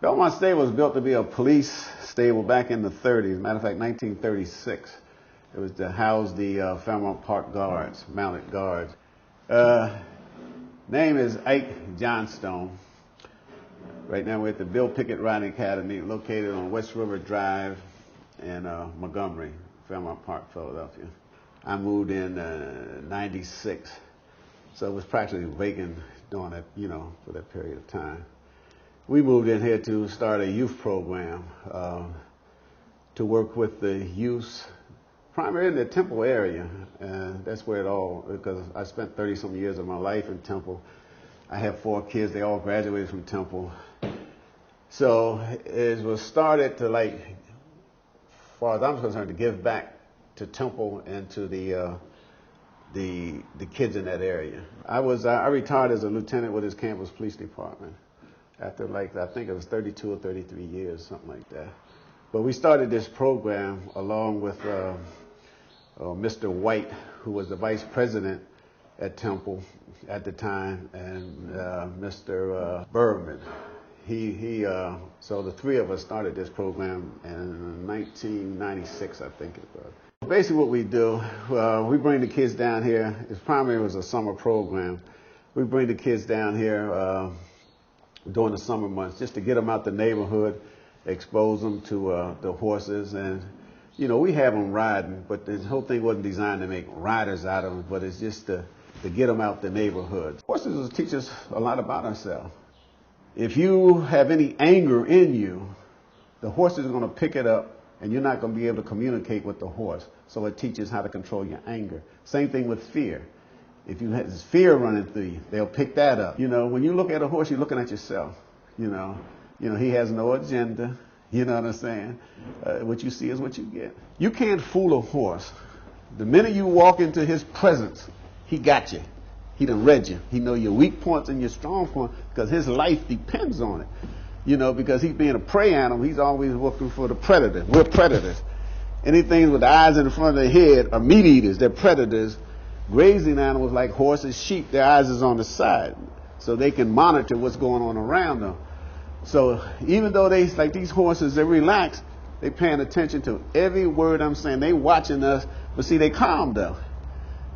Belmont Stable was built to be a police stable back in the 30s. Matter of fact, 1936. It was to house the Fairmount Park guards, mounted guards. Name is Ike Johnstone. Right now we're at the Bill Pickett Riding Academy, located on West River Drive in Montgomery, Fairmount Park, Philadelphia. I moved in '96, so it was practically vacant during that, for that period of time. We moved in here to start a youth program to work with the youth, primarily in the Temple area. And that's where it all, because I spent 30-some years of my life in Temple. I have 4 kids, they all graduated from Temple. So it was started to, as far as I'm concerned, to give back to Temple and to the kids in that area. I retired as a lieutenant with his campus police department after I think it was 32 or 33 years, something like that. But we started this program along with Mr. White, who was the vice president at Temple at the time, and Mr. Bergman. So the 3 of us started this program in 1996, I think it was. Basically what we do, we bring the kids down here. It primarily was a summer program. We bring the kids down here during the summer months just to get them out the neighborhood, expose them to the horses. And, we have them riding, but the whole thing wasn't designed to make riders out of them, but it's just to get them out the neighborhood. Horses will teach us a lot about ourselves. If you have any anger in you, the horse is going to pick it up, and you're not going to be able to communicate with the horse. So it teaches how to control your anger. Same thing with fear. If you have this fear running through you, they'll pick that up. When you look at a horse, you're looking at yourself. He has no agenda. You know what I'm saying? What you see is what you get. You can't fool a horse. The minute you walk into his presence, he got you. He done read you. He know your weak points and your strong points because his life depends on it. Because he's being a prey animal, he's always looking for the predator. We're predators. Anything with the eyes in the front of the head are meat eaters. They're predators. Grazing animals like horses, sheep, their eyes is on the side, so they can monitor what's going on around them. So even though these horses, they relax, they paying attention to every word I'm saying. They watching us, but see, they calm though.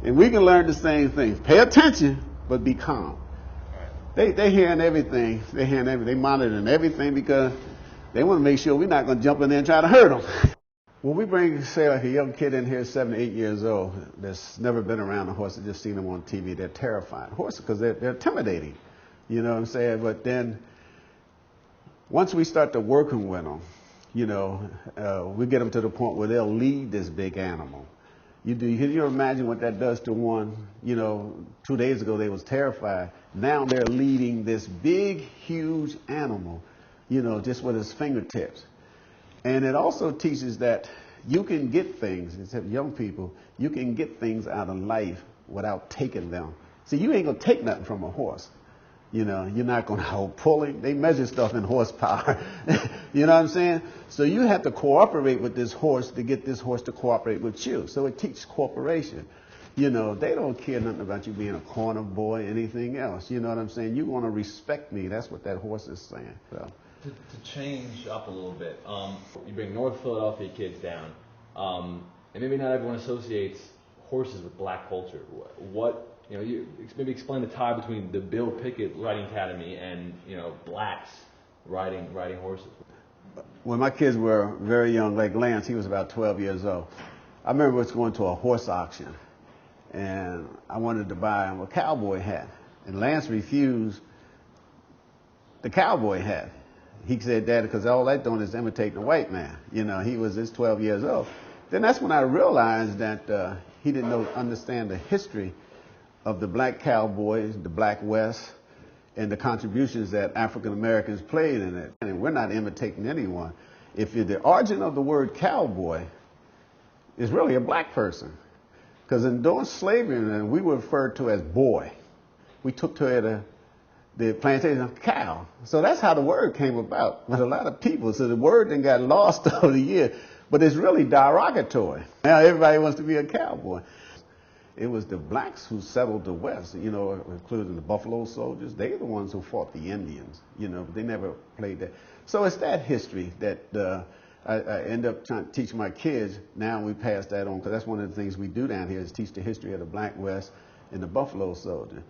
And we can learn the same thing. Pay attention, but be calm. They hearing everything. They monitoring everything because they want to make sure we're not going to jump in there and try to hurt them. When we bring, say, a young kid in here, 7 or 8 years old, that's never been around a horse, just seen them on TV, they're terrified. Horses, because they're intimidating. You know what I'm saying? But then once we start to working with them, we get them to the point where they'll lead this big animal. Can you imagine what that does to one? 2 days ago they was terrified. Now they're leading this big, huge animal, just with his fingertips. And it also teaches that you can get things, except young people, you can get things out of life without taking them. See, you ain't gonna take nothing from a horse. You're not gonna hold pulling. They measure stuff in horsepower. You know what I'm saying? So you have to cooperate with this horse to get this horse to cooperate with you. So it teaches cooperation. They don't care nothing about you being a corner boy, anything else. You know what I'm saying? You want to respect me. That's what that horse is saying. So. To change up a little bit, you bring North Philadelphia kids down, and maybe not everyone associates horses with black culture. You maybe explain the tie between the Bill Pickett Riding Academy and blacks riding horses. When my kids were very young, like Lance, he was about 12 years old. I remember us going to a horse auction, and I wanted to buy him a cowboy hat, and Lance refused the cowboy hat. He said, "Dad, because all that doing is imitating a white man." He was just 12 years old. Then that's when I realized that he didn't understand the history of the black cowboys, the black West, and the contributions that African Americans played in it. And we're not imitating anyone. The origin of the word cowboy is really a black person. Because during slavery, we were referred to as boy. We took to the plantation of cow. So that's how the word came about with a lot of people. So the word then got lost over the years, but it's really derogatory. Now everybody wants to be a cowboy. it was the blacks who settled the West, you know, including the Buffalo Soldiers. They're the ones who fought the Indians, you know, but they never played that. So it's that history that I end up trying to teach my kids. Now we pass that on, because that's one of the things we do down here is teach the history of the Black West and the Buffalo Soldier.